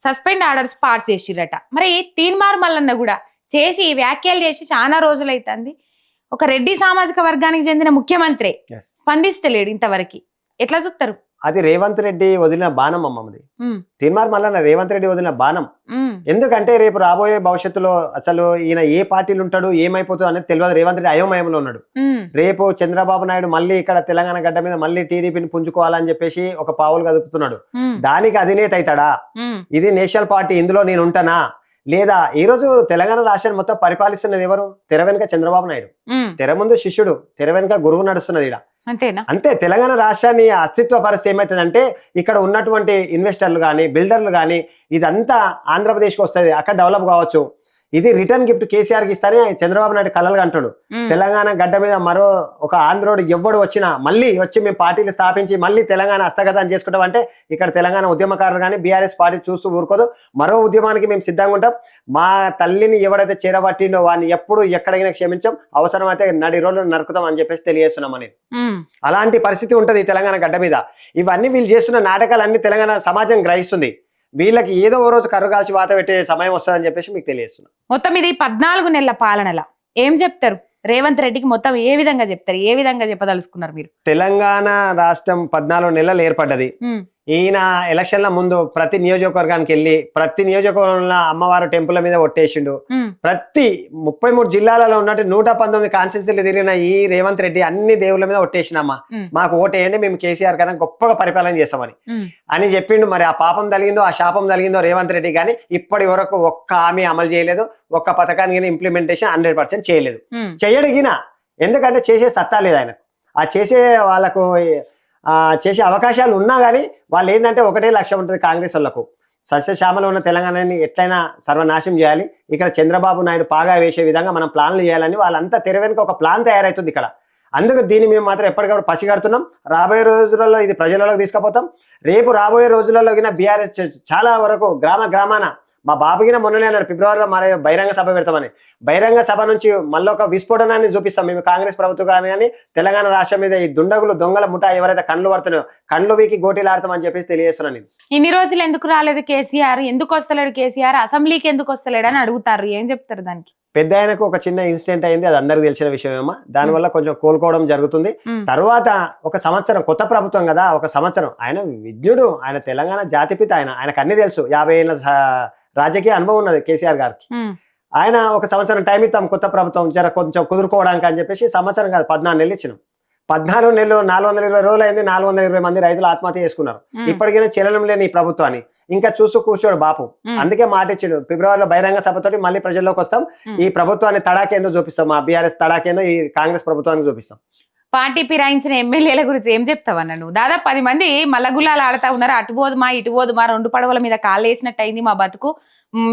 సస్పెండ్ ఆర్డర్స్ పాస్ చేసిరట. మరి తీర్మార్ మల్లన్న కూడా చేసి వ్యాఖ్యలు చేసి చాలా రోజులైతుంది. ఒక రెడ్డి సామాజిక వర్గానికి చెందిన ముఖ్యమంత్రి స్పందిస్తలేడు ఇంతవరకు. ఎట్లా చూస్తారు? అది రేవంత్ రెడ్డి వదిలిన బాణం అమ్మది. తీర్మార్ మల్లన్న రేవంత్ రెడ్డి వదిలిన బాణం. ఎందుకంటే రేపు రాబోయే భవిష్యత్తులో అసలు ఈయన ఏ పార్టీలు ఉంటాడు ఏమైపోతుంది అనేది తెలియదు. రేవంత్ రెడ్డి అయోమయంలో ఉన్నాడు. రేపు చంద్రబాబు నాయుడు మళ్ళీ ఇక్కడ తెలంగాణ గడ్డ మీద మళ్ళీ టీడీపీని పుంజుకోవాలని చెప్పేసి ఒక పావులు కదుపుతున్నాడు. దానికి అధినేత అవుతాడా? ఇది నేషనల్ పార్టీ, ఇందులో నేను ఉంటానా లేదా? ఈ రోజు తెలంగాణ రాష్ట్రాన్ని మొత్తం పరిపాలిస్తున్నది ఎవరు? తెర వెనుక చంద్రబాబు నాయుడు, తెర ముందు శిష్యుడు, తెర వెనుక గురువు నడుస్తున్నది ఈడ. అంతే. తెలంగాణ రాష్ట్రాన్ని అస్తిత్వ పరిస్థితి ఏమైతుందంటే ఇక్కడ ఉన్నటువంటి ఇన్వెస్టర్లు కానీ బిల్డర్లు కానీ ఇదంతా ఆంధ్రప్రదేశ్కి వస్తుంది, అక్కడ డెవలప్ కావచ్చు. ఇది రిటర్న్ గిఫ్ట్ కేసీఆర్ కి ఇస్తానే చంద్రబాబు నాయుడు కలలుగా అంటాడు. తెలంగాణ గడ్డ మీద మరో ఒక ఆంధ్రోడు ఎవ్వడు వచ్చినా మళ్ళీ వచ్చి మేము పార్టీలు స్థాపించి మళ్ళీ తెలంగాణ హస్తగతం చేసుకుంటాం అంటే ఇక్కడ తెలంగాణ ఉద్యమకారులు కానీ బీఆర్ఎస్ పార్టీ చూస్తూ ఊరుకోదు. మరో ఉద్యమానికి మేము సిద్ధంగా ఉంటాం. మా తల్లిని ఎవడైతే చేరబట్టిండో వాడిని ఎప్పుడు ఎక్కడికైనా క్షమించాం, అవసరమైతే నడి రోజులు నరుకుతాం అని చెప్పేసి తెలియజేస్తున్నాం అని. అలాంటి పరిస్థితి ఉంటది తెలంగాణ గడ్డ మీద. ఇవన్నీ వీళ్ళు చేస్తున్న నాటకాలన్నీ తెలంగాణ సమాజం గ్రహిస్తుంది. వీళ్ళకి ఏదో ఓ రోజు కర్రు కాల్చి వాత పెట్టే సమయం వస్తుందని చెప్పేసి మీకు తెలియజేస్తున్నాం. మొత్తం ఇది 14 నెలల పాలనలా ఏం చెప్తారు రేవంత్ రెడ్డికి? మొత్తం ఏ విధంగా చెప్తారు? ఏ విధంగా చెప్పదలుచుకున్నారు మీరు? తెలంగాణ రాష్ట్రం 14 నెలలు ఏర్పడ్డది. ఈయన ఎలక్షన్ల ముందు ప్రతి నియోజకవర్గానికి వెళ్ళి ప్రతి నియోజకవర్గంలో అమ్మవారు టెంపుల్ మీద ఒట్టేసిండు. ప్రతి 33 జిల్లాలలో ఉన్నట్టు 119 కాన్స్టిట్యూన్సీలు తిరిగిన ఈ రేవంత్ రెడ్డి అన్ని దేవుళ్ళ మీద ఒట్టేసినమ్మా, మాకు ఓటేయండి, మేము కేసీఆర్ కన్నా గొప్పగా పరిపాలన చేస్తామని అని చెప్పిండు. మరి ఆ పాపం తగిలిందో ఆ శాపం తగిలిందో రేవంత్ రెడ్డి కానీ ఇప్పటి వరకు ఒక్క హామీ అమలు చేయలేదు, ఒక్క పథకానికి ఇంప్లిమెంటేషన్ 100% చేయలేదు. చేయడిగిన ఎందుకంటే చేసే సత్తా లేదు ఆయనకు. ఆ చేసే వాళ్ళకు చేసే అవకాశాలు ఉన్నా కానీ వాళ్ళు ఏంటంటే ఒకటే లక్ష్యం ఉంటుంది కాంగ్రెస్ వాళ్ళకు, సస్యశ్యామలో ఉన్న తెలంగాణని ఎట్లయినా సర్వనాశనం చేయాలి, ఇక్కడ చంద్రబాబు నాయుడు పాగా వేసే విధంగా మనం ప్లాన్లు చేయాలని వాళ్ళంతా తెర వెనుక ఒక ప్లాన్ తయారవుతుంది ఇక్కడ. అందుకు దీన్ని మేము మాత్రం ఎప్పటికప్పుడు పసిగడుతున్నాం. రాబోయే రోజులలో ఇది ప్రజలలోకి తీసుకుపోతాం. రేపు రాబోయే రోజులలో బీఆర్ఎస్ చాలా వరకు గ్రామాన మా బాబుగిన మొన్ననే అన్నాడు ఫిబ్రవరిలో మరి బహిరంగ సభ పెడతామని. బహిరంగ సభ నుంచి మళ్ళీ ఒక విస్ఫోటనాన్ని చూపిస్తాం మేము కాంగ్రెస్ ప్రభుత్వం కానీ తెలంగాణ రాష్ట్రం మీద ఈ దుండగులు దొంగల ముఠా ఎవరైతే కళ్ళు పడుతున్నాయో కళ్ళు వీకి గోటీలు ఆడతామని చెప్పేసి తెలియజేస్తున్నాను. నేను ఇన్ని రోజులు ఎందుకు రాలేదు కేసీఆర్, ఎందుకు వస్తలేడు కేసీఆర్, అసెంబ్లీకి ఎందుకు వస్తలేడు అని అడుగుతారు. ఏం చెప్తారు దానికి? పెద్ద ఆయనకు ఒక చిన్న ఇన్సిడెంట్ అయింది, అది అందరికి తెలిసిన విషయమేమో. దానివల్ల కొంచెం కోలుకోవడం జరుగుతుంది. తర్వాత ఒక సంవత్సరం కొత్త ప్రభుత్వం కదా, ఒక సంవత్సరం ఆయన విజ్ఞుడు, ఆయన తెలంగాణ జాతిపిత, ఆయనకు అన్ని తెలుసు. 50 ఏళ్ళ రాజకీయ అనుభవం ఉన్నది కేసీఆర్ గారికి. ఆయన ఒక సంవత్సరం టైం ఇస్తాం కొత్త ప్రభుత్వం జర కొంచెం కుదురుకోవడానికి అని చెప్పేసి సంవత్సరం కాదు 14 నెలలు ఇచ్చినాం. 14 నెలలు 420 రోజులు అయింది. 420 మంది రైతులు ఆత్మహత్య చేసుకున్నారు. ఇప్పటికైనా చెల్లెలం లేని ఈ ప్రభుత్వాన్ని ఇంకా చూస్తూ కూర్చోడు బాపు. అందుకే మాట ఇచ్చాడు ఫిబ్రవరిలో బహిరంగ సభతోటి మళ్ళీ ప్రజల్లోకి వస్తాం, ఈ ప్రభుత్వాన్ని తడాకేందో చూపిస్తాం, మా బీఆర్ఎస్ తడాకేందో ఈ కాంగ్రెస్ ప్రభుత్వానికి చూపిస్తాం. పార్టీ ఫిరాయించిన ఎమ్మెల్యేల గురించి ఏం చెప్తావన్నా నువ్వు? దాదాపు 10 మంది మల్లగుల్లాలు ఆడుతా ఉన్నారు. అటు పోదుమా ఇటు పోదుమా, 2 పడవల మీద కాళ్ళు వేసినట్టు అయింది మా బతుకు,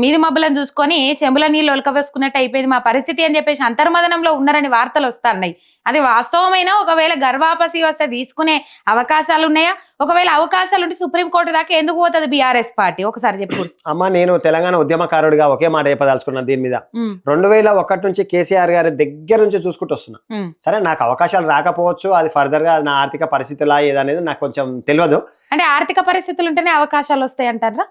మీది మబ్బులను చూసుకొని చెంబుల నీళ్ళు ఒలక వేసుకున్నట్టు అయిపోయింది మా పరిస్థితి అని చెప్పేసి అంతర్మదనంలో ఉన్నారని వార్తలు వస్తున్నాయి. అది వాస్తవమైనా? ఒకవేళ గర్వాపసి వస్తే తీసుకునే అవకాశాలు ఉన్నాయా? ఒకవేళ అవకాశాలు ఉంటే సుప్రీంకోర్టు దాకా ఎందుకు పోతుంది బీఆర్ఎస్ పార్టీ? ఒకసారి చెప్పు అమ్మా. నేను తెలంగాణ ఉద్యమకారుడిగా ఒకే మాట చెప్పదలుచుకున్నాను దీని మీద. 2001 నుంచి కేసీఆర్ గారి దగ్గర నుంచి చూసుకుంటూ వస్తున్నా. సరే నాకు అవకాశాలు రాకపోవచ్చు, అది ఫర్దర్ గా నా ఆర్థిక పరిస్థితులా ఏదనేది నాకు కొంచెం తెలియదు. అంటే ఆర్థిక పరిస్థితులు ఉంటేనే అవకాశాలు వస్తాయి అంటారా?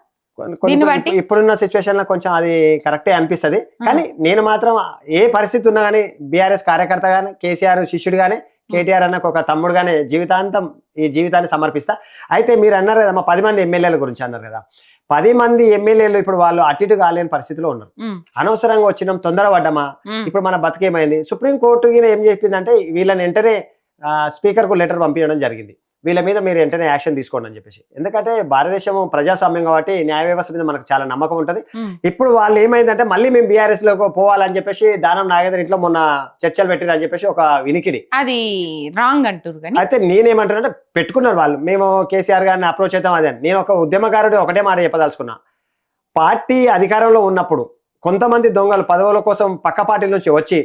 ఇప్పుడున్న సిచ్యువేషన్ లో కొంచెం అది కరెక్టే అనిపిస్తుంది. కానీ నేను మాత్రం ఏ పరిస్థితి ఉన్నా గానీ బీఆర్ఎస్ కార్యకర్త గానీ కేసీఆర్ శిష్యుడు గానీ కేటీఆర్ అన్నకు ఒక తమ్ముడుగానే జీవితాంతం ఈ జీవితాన్ని సమర్పిస్తా. అయితే మీరు అన్నారు కదా, మా 10 మంది ఎమ్మెల్యేల గురించి అన్నారు కదా, 10 మంది ఎమ్మెల్యేలు ఇప్పుడు వాళ్ళు అటు ఇటు కాలేని పరిస్థితిలో ఉన్నారు. అనవసరంగా వచ్చినాం, తొందరపడ్డమా, ఇప్పుడు మన బతికేమైంది. సుప్రీంకోర్టు ఏం చెప్పిందంటే వీళ్ళని వెంటనే స్పీకర్ కు లెటర్ పంపించడం జరిగింది, వీళ్ళ మీద మీరు వెంటనే యాక్షన్ తీసుకోండి అని చెప్పేసి. ఎందుకంటే భారతదేశం ప్రజాస్వామ్యం కాబట్టి న్యాయ వ్యవస్థ మీద మనకు చాలా నమ్మకం ఉంటుంది. ఇప్పుడు వాళ్ళు ఏమైందంటే మళ్ళీ మేము బీఆర్ఎస్ లోకి పోవాలని చెప్పేసి దానం నాగేంద్ర ఇంట్లో మొన్న చర్చలు పెట్టిరని చెప్పేసి ఒక వినికిడి, అది రాంగ్ అంటారు. అయితే నేనేమంటానంటే పెట్టుకున్నారు వాళ్ళు, మేము కేసీఆర్ గారిని అప్రోచ్ అవుతాం అదే. నేను ఒక ఉద్యమకారుడు ఒకటే మాట చెప్పదలుచుకున్నా, పార్టీ అధికారంలో ఉన్నప్పుడు కొంతమంది దొంగలు పదవుల కోసం పక్క పార్టీల నుంచి వచ్చి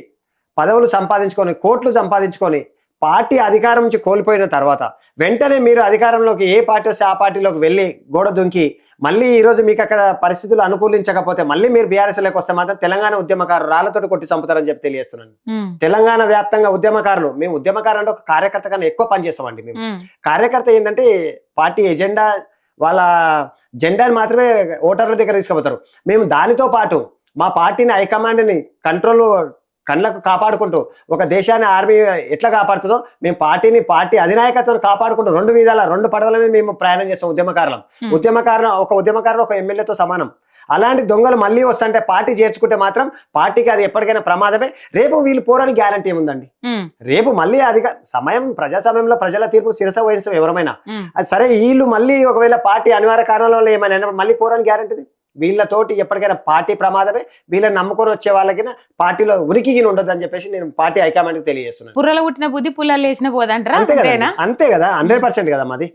పదవులు సంపాదించుకొని కోట్లు సంపాదించుకొని పార్టీ అధికారం నుంచి కోల్పోయిన తర్వాత వెంటనే మీరు అధికారంలోకి ఏ పార్టీ వస్తే ఆ పార్టీలోకి వెళ్ళి గోడ దుంకి మళ్ళీ ఈ రోజు మీకు అక్కడ పరిస్థితులు అనుకూలించకపోతే మళ్ళీ మీరు బీఆర్ఎస్లోకి వస్తే మాత్రం తెలంగాణ ఉద్యమకారులు రాళ్లతో కొట్టి చంపుతారని చెప్పి తెలియజేస్తున్నాను. తెలంగాణ వ్యాప్తంగా ఉద్యమకారులు, మేము ఉద్యమకారు అంటే ఒక కార్యకర్త కన్నా ఎక్కువ పనిచేస్తామండి. మేము కార్యకర్త ఏంటంటే పార్టీ ఎజెండా, వాళ్ళ జెండాని మాత్రమే ఓటర్ల దగ్గర తీసుకుపోతారు. మేము దానితో పాటు మా పార్టీని హైకమాండ్ని కంట్రోల్ కళ్ళకు కాపాడుకుంటూ ఒక దేశాన్ని ఆర్మీ ఎట్లా కాపాడుతుందో మేము పార్టీ అధినాయకత్వం కాపాడుకుంటూ 2 విధాల 2 పడవల మీద మేము ప్రయాణం చేస్తాం. ఒక ఉద్యమకారులు ఒక ఎమ్మెల్యేతో సమానం. అలాంటి దొంగలు మళ్ళీ వస్తుంటే పార్టీ చేర్చుకుంటే మాత్రం పార్టీకి అది ఎప్పటికైనా ప్రమాదమే. రేపు వీళ్ళు పోరాని గ్యారంటీ ఏముందండి? రేపు మళ్ళీ సమయం ప్రజా సమయంలో ప్రజల తీర్పు శిరస వహించడం ఎవరమైనా అది సరే. వీళ్ళు మళ్ళీ ఒకవేళ పార్టీ అనివార్య కారణాల వల్ల ఏమైనా మళ్ళీ పోరాని గ్యారంటీ వీళ్ళతోటి ఎప్పటికైనా పార్టీ ప్రమాదమే. వీళ్ళని నమ్ముకొని వచ్చే వాళ్ళకి పార్టీలో ఉనికి ఉండదు అని చెప్పేసి నేను పార్టీ హైకమాండ్కి తెలియజేస్తున్నాను. పుర్రలు పుట్టిన బుద్ధి పుల్లలు వేసిన పోదంటారా? అంతే కదా, 100% కదా మాది.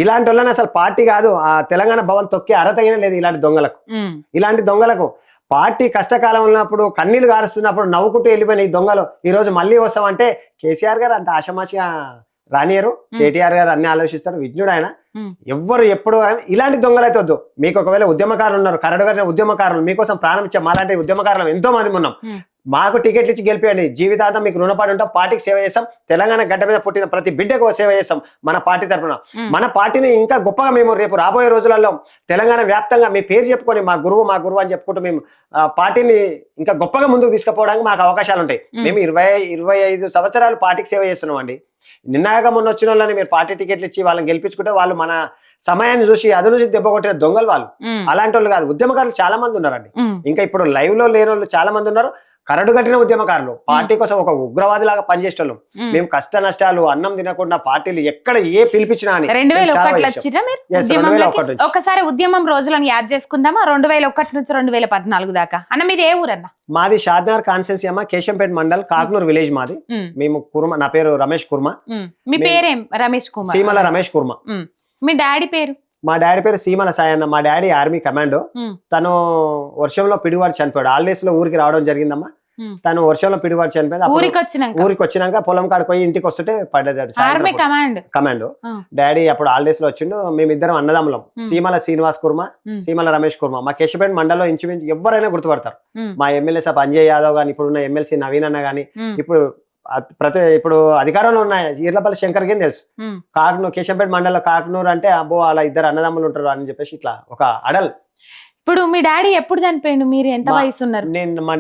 ఇలాంటి వాళ్ళని అసలు పార్టీ కాదు, ఆ తెలంగాణ భవన్ తొక్కి అర్హతగిన లేదు ఇలాంటి దొంగలకు. పార్టీ కష్టకాలం ఉన్నప్పుడు కన్నీళ్లు గారుస్తున్నప్పుడు నవ్వుకుంటూ వెళ్ళిపోయిన ఈ దొంగలు ఈ రోజు మళ్ళీ వస్తామంటే కేసీఆర్ గారు అంత ఆషమాషిగా రానియరు. కేటీఆర్ గారు అన్ని ఆలోచిస్తారు, విజ్ఞుడు ఆయన. ఎవ్వరు ఎప్పుడు ఇలాంటి దొంగలు అయితే వద్దు. మీకు ఒకవేళ ఉద్యమకారులు ఉన్నారు, కరడుగట్టిన ఉద్యమకారులు, మీకోసం ప్రాణం ఇచ్చే మాలాంటి ఉద్యమకారులు ఎంతో మంది ఉన్నాం. మాకు టికెట్లు ఇచ్చి గెలిపేయండి, జీవితాంతం మీకు రుణపడి ఉంటాం, పార్టీకి సేవ చేస్తాం. తెలంగాణ గడ్డ మీద పుట్టిన ప్రతి బిడ్డకు సేవ చేస్తాం మన పార్టీ తరఫున. మన పార్టీని ఇంకా గొప్పగా మేము రేపు రాబోయే రోజులలో తెలంగాణ వ్యాప్తంగా మీ పేరు చెప్పుకొని మా గురువు అని చెప్పుకుంటూ మేము పార్టీని ఇంకా గొప్పగా ముందుకు తీసుకుపోవడానికి మాకు అవకాశాలు ఉంటాయి. మేము 25 సంవత్సరాలు పార్టీకి సేవ చేస్తున్నాం అండి. నిన్నగా మొన్న వచ్చిన వాళ్ళని మీరు పార్టీ టికెట్లు ఇచ్చి వాళ్ళని గెలిపించుకుంటే వాళ్ళు మన సమయాన్ని చూసి అది నుంచి దెబ్బ కొట్టిన దొంగలు వాళ్ళు. అలాంటి వాళ్ళు కాదు, ఉద్యమకారులు చాలా మంది ఉన్నారండి. ఇంకా ఇప్పుడు లైవ్ లో లేని వాళ్ళు చాలా మంది ఉన్నారు. కరడు కట్టిన ఉద్యమకారులు, పార్టీ కోసం ఒక ఉగ్రవాది లాగా పనిచేసేవాళ్ళు. మేము కష్ట నష్టాలు అన్నం తినకుండా పార్టీలు ఎక్కడ ఏ పిలిపించినా అని 2001 ఒకసారి ఉద్యమం రోజులను యాడ్ చేసుకుందామా? 2001 నుంచి 2014 దాకా. అన్న మీది ఏ ఊరన్నా? మాది షాద్నగర్ కాన్స్టెన్సీ అమ్మ, కేశంపేట మండల్, కాక్నూర్ విలేజ్ మాది. మేము కుర్మ, నా పేరు రమేష్ కుర్మ. మీ పేరేం? రమేష్ కుమార్. సీమల రమేష్ కుర్మ. మీ డాడీ పేరు? మా డాడీ పేరు సీమల సాయన్న. మా డాడీ ఆర్మీ కమాండో. తను వర్షంలో పిడివాడు చనిపోయాడు. హాలిడేస్ లో ఊరికి రావడం జరిగిందమ్మా. తను వర్షంలో పిడివాడు చనిపోయింది. ఊరికి వచ్చినాక పొలం కాడికి పోయి ఇంటికి వస్తుంటే పడ్డది కమాండో. డాడీ అప్పుడు హాలిడేస్ లో వచ్చిండు. మేమిద్దరం అన్నదమ్ములం, సీమల శ్రీనివాస్ కుర్మ, సీమల రమేష్ కుర్మ. మా కేశపేట మండలంలో ఇంచుమించు ఎవరైనా గుర్తుపడతారు. మా ఎమ్మెల్యే సాబ్ అంజయ్ యాదవ్ గాని, ఇప్పుడున్న ఎమ్మెల్సీ నవీన్ అన్న గాని, ఇప్పుడు అధికారంలో ఉన్న ఈర్లపల్లి శంకర్ కి తెలుసు. కాక్నూర్, కేశంపేట మండలంలో కాక్నూర్ అంటే అబ్బో అలా 2 అన్నదమ్ములు ఉంటారు అని చెప్పేసి ఇట్లా ఒక అడల్. ఇప్పుడు మీ డాడీ ఎప్పుడు చనిపోయిండు? మీరు ఎంత వయసు ఉన్నారు?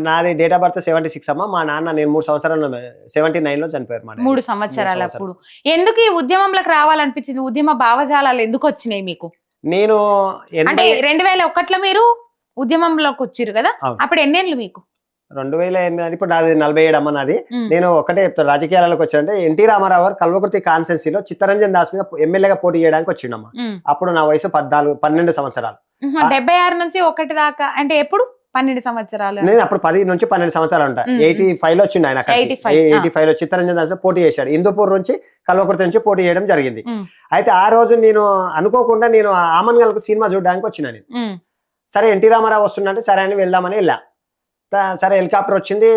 నాది డేట్ ఆఫ్ బర్త్ 76 అమ్మా. మా నాన్న నేను 3 సంవత్సరాలు 79 లో చనిపోయారు. 3 సంవత్సరాలు. అప్పుడు ఎందుకు ఈ ఉద్యమంలోకి రావాలనిపించింది? ఉద్యమ భావజాలాలు ఎందుకు వచ్చినాయి మీకు? నేను అంటే 2001లో మీరు ఉద్యమంలోకి వచ్చారు కదా, అప్పుడు ఎన్నేళ్ళు మీకు? 2008. ఇప్పుడు నాది 47 అమ్మ నాది. నేను ఒకటే చెప్తాను, రాజకీయాలకు వచ్చానంటే ఎన్టీ రామారావు గారు కల్వకుర్తి కాన్స్టెన్సీలో చిత్తరంజన్ దాస్ మీద ఎమ్మెల్యేగా పోటీ చేయడానికి వచ్చిండమ్మా. అప్పుడు నా వయసు 12 సంవత్సరాలు. 76 నుంచి 1 దాకా అంటే ఎప్పుడు? 12 సంవత్సరాలు. నేను అప్పుడు 10 నుంచి 12 సంవత్సరాలు ఉంటా. 85 లో వచ్చిండు ఆయన. 85 లో చిత్తరంజన్ దాస్ పోటీ చేశాడు. హిందూపూర్ నుంచి కల్వకుర్తి నుంచి పోటీ చేయడం జరిగింది. అయితే ఆ రోజు నేను అనుకోకుండా నేను ఆమన్గల్కు సినిమా చూడడానికి వచ్చిన. నేను సరే ఎన్టీ రామారావు వస్తుందంటే సరే అని వెళ్దామని వెళ్ళా. సరే హెలికాప్టర్ వచ్చింది.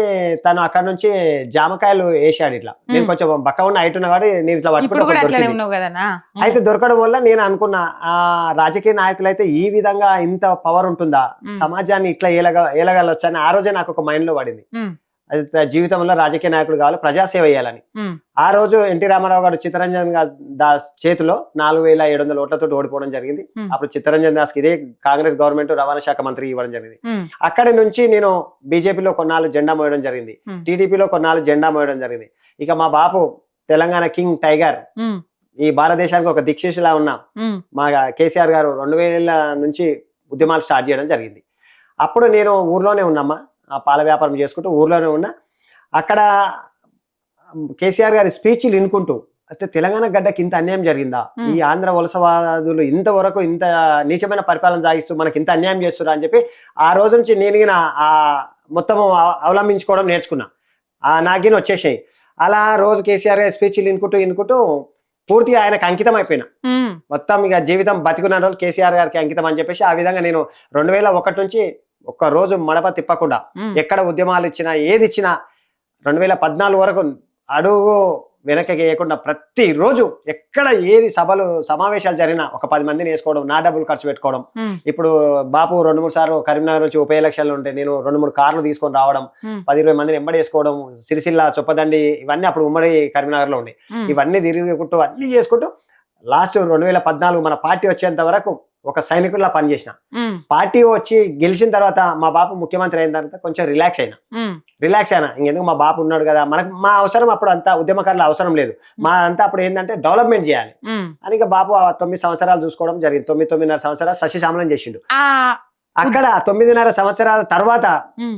తను అక్కడ నుంచి జామకాయలు వేసాడు ఇట్లా. నేను కొంచెం బక్క ఉన్న హైట్ ఉన్నా కాబట్టి నేను ఇట్లా పట్టుకుంటా. అయితే దొరకడం వల్ల నేను అనుకున్నా, ఆ రాజకీయ నాయకులు అయితే ఈ విధంగా ఇంత పవర్ ఉంటుందా, సమాజాన్ని ఇట్లా ఏలగలొచ్చా అని ఆ రోజే నాకు ఒక మైండ్ లో పడింది. అది జీవితంలో రాజకీయ నాయకుడు కావాలి, ప్రజాసేవ చేయాలని. ఆ రోజు ఎన్టీ రామారావు గారు చిత్తరంజన్ దాస్ చేతిలో 4700 ఓట్లతో ఓడిపోవడం జరిగింది. అప్పుడు చిత్తరంజన్ దాస్ కి ఇదే కాంగ్రెస్ గవర్నమెంట్ రవాణా శాఖ మంత్రి ఇవ్వడం జరిగింది. అక్కడి నుంచి నేను బీజేపీలో కొన్నాళ్ళు జెండా మోయడం జరిగింది, టీడీపీలో కొన్నాళ్ళు జెండా మోయడం జరిగింది. ఇక మా బాపు తెలంగాణ కింగ్ టైగర్, ఉమ్, ఈ భారతదేశానికి ఒక దిక్సూచిలా ఉన్న ఉమ్, మా కేసీఆర్ గారు 2000 నుంచి ఉద్యమాలు స్టార్ట్ చేయడం జరిగింది. అప్పుడు నేను ఊర్లోనే ఉన్నామ్మా, ఆ పాల వ్యాపారం చేసుకుంటూ ఊర్లోనే ఉన్నా. అక్కడ కేసీఆర్ గారి స్పీచ్లు వినుకుంటూ, అయితే తెలంగాణ గడ్డకి ఇంత అన్యాయం జరిగిందా, ఈ ఆంధ్ర వలసవాదులు ఇంతవరకు ఇంత నీచమైన పరిపాలన సాగిస్తూ మనకి ఇంత అన్యాయం చేస్తున్నా అని చెప్పి ఆ రోజు నుంచి నేను ఆ మొత్తం అవలంబించుకోవడం నేర్చుకున్నా. నాగిన వచ్చేసాయి. అలా రోజు కేసీఆర్ గారి స్పీచ్లు వినుకుంటూ పూర్తిగా ఆయనకు అంకితం అయిపోయినా. ఉమ్, మొత్తం ఇక జీవితం బతికున్న రోజు కేసీఆర్ గారికి అంకితం అని చెప్పేసి ఆ విధంగా నేను 2001 నుంచి ఒక్క రోజు మడప తిప్పకుండా ఎక్కడ ఉద్యమాలు ఇచ్చినా ఏది ఇచ్చినా 2014 వరకు అడుగు వెనక్కి వేయకుండా ప్రతిరోజు ఎక్కడ ఏది సభలు సమావేశాలు జరిగినా ఒక 10 మందిని వేసుకోవడం, నా డబ్బులు ఖర్చు పెట్టుకోవడం. ఇప్పుడు బాపు 2-3 సార్లు కరీంనగర్ నుంచి ఉప ఎలక్షన్లు ఉంటే నేను 2-3 కార్లు తీసుకొని రావడం, 10-20 మందిని ఎంబడి వేసుకోవడం, సిరిసిల్ల చొప్పదండి ఇవన్నీ అప్పుడు ఉమ్మడి కరీంనగర్ లో ఉండే. ఇవన్నీ తిరుగుకుంటూ అన్ని చేసుకుంటూ లాస్ట్ 2014 మన పార్టీ వచ్చేంత వరకు ఒక సైనికుడిలా పనిచేసిన. పార్టీ వచ్చి గెలిచిన తర్వాత మా బాపు ముఖ్యమంత్రి అయిన తర్వాత కొంచెం రిలాక్స్ అయినా. ఇంకెందుకు మా బాపు ఉన్నాడు కదా, మనకు మా అవసరం అప్పుడు అంతా ఉద్యమకారుల అవసరం లేదు. మా అంతా అప్పుడు ఏంటంటే డెవలప్మెంట్ చేయాలి అని ఇక బాపు 9 సంవత్సరాలు చూసుకోవడం జరిగింది. 9.5 సంవత్సరాలు సస్యశ్యామలం చేసిండు. అక్కడ 9.5 సంవత్సరాల తర్వాత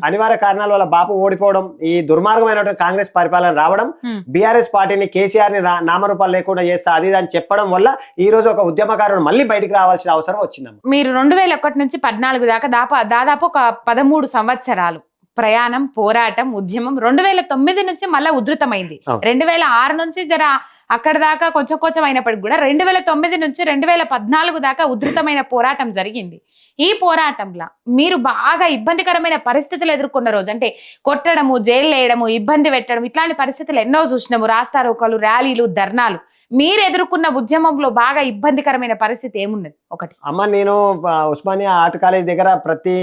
అనివార్య కారణాల వల్ల బాపు ఓడిపోవడం, ఈ దుర్మార్గమైనటువంటి కాంగ్రెస్ పరిపాలన రావడం, బీఆర్ఎస్ పార్టీని కేసీఆర్ ని నామరూపాలు లేకుండా చేస్తా అది అని చెప్పడం వల్ల ఈ రోజు ఒక ఉద్యమకారుడు మళ్ళీ బయటికి రావాల్సిన అవసరం వచ్చిందమ్మ. మీరు 2001 నుంచి 14 దాకా దాదాపు ఒక 13 సంవత్సరాలు ప్రయాణం, పోరాటం, ఉద్యమం 2009 నుంచి మళ్ళీ ఉధృతమైంది. 2006 నుంచి జర అక్కడ దాకా కొంచెం అయినప్పటికి కూడా 2009 నుంచి 2014 దాకా ఉధృతమైన పోరాటం జరిగింది. ఈ పోరాటంలో మీరు బాగా ఇబ్బందికరమైన పరిస్థితులు ఎదుర్కొన్న రోజు, అంటే కొట్టడము, జైలు వేయడము, ఇబ్బంది పెట్టడం, ఇట్లాంటి పరిస్థితులు ఎన్నో చూసినాము. రాస్తారోకలు, ర్యాలీలు, ధర్నాలు. మీరు ఎదుర్కొన్న ఉద్యమంలో బాగా ఇబ్బందికరమైన పరిస్థితి ఏమున్నది? ఒకటి అమ్మ, నేను ఉస్మానియా ఆర్ట్ కాలేజ్ దగ్గర ప్రతి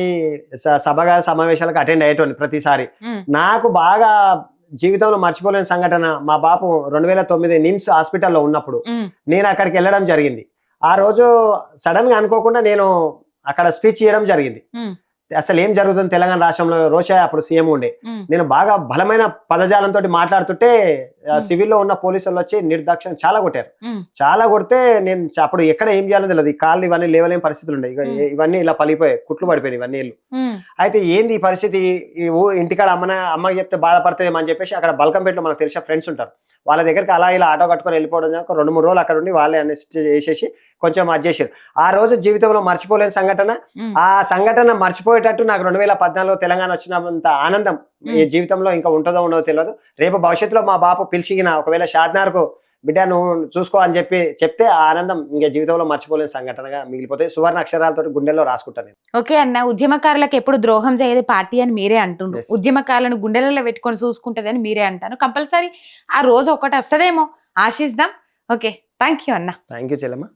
సభగా సమావేశాలకు అటెండ్ అయ్యేటోని ప్రతిసారి. నాకు బాగా జీవితంలో మర్చిపోలేని సంఘటన, మా బాపు 2009 నిమ్స్ హాస్పిటల్లో ఉన్నప్పుడు నేను అక్కడికి వెళ్ళడం జరిగింది. ఆ రోజు సడన్ గా అనుకోకుండా నేను అక్కడ స్పీచ్ చేయడం జరిగింది. అసలు ఏం జరుగుతుంది తెలంగాణ రాష్ట్రంలో, రోషయ్య అప్పుడు సీఎం ఉండే. నేను బాగా బలమైన పదజాలంతో మాట్లాడుతుంటే సివిల్లో ఉన్న పోలీసులు వచ్చి నిర్దాక్షిణ్యం చాలా కొడితే నేను అప్పుడు ఎక్కడ ఏం చేయాలో తెలియదు. ఈ కాళ్ళు ఇవన్నీ లేవలేని పరిస్థితులు ఉండే. ఇవన్నీ ఇలా పలిపోయాయి, కుట్లు పడిపోయినాయి ఇవన్నీ. అయితే ఏంది ఈ పరిస్థితి, ఈ ఇంటికాడ అమ్మకి చెప్తే బాధపడుతుందేమో అని చెప్పేసి అక్కడ బల్కంపేటలో మనకు తెలిసిన ఫ్రెండ్స్ ఉంటారు, వాళ్ళ దగ్గరికి అలా ఇలా ఆటో కట్టుకొని వెళ్ళిపోవడం. 2-3 రోజులు అక్కడ ఉండి వాళ్ళే అన్ని చేసేసి కొంచెం అది చేసారు. ఆ రోజు జీవితంలో మర్చిపోలేని సంఘటన. ఆ సంఘటన మర్చిపోయేటట్టు నాకు 2014 తెలంగాణ వచ్చినంత ఆనందం ఈ జీవితంలో ఇంకా ఉంటుందో ఉండదో తెలియదు. రేపు భవిష్యత్తులో మా బాపు పిలిచిగిన ఒకవేళ షాద్నార్కు బిడ్డ నువ్వు చూసుకో అని చెప్తే ఆ ఆనందం ఇంకా జీవితంలో మర్చిపోలేని సంఘటనగా మిగిలిపోతే సువర్ణ అక్షరాలతో గుండెల్లో రాసుకుంటాను. ఓకే అన్న, ఉద్యమకారులకు ఎప్పుడు ద్రోహం చేయదు పార్టీ అని మీరే అంటుండ్రు. ఉద్యమకారులను గుండెలలో పెట్టుకొని చూసుకుంటది అని మీరే అంటాను. కంపల్సరీ ఆ రోజు ఒకటి వస్తుందేమో, ఆశిద్దాం. ఓకే, థ్యాంక్ యూ అన్న. Thank you Chellemma.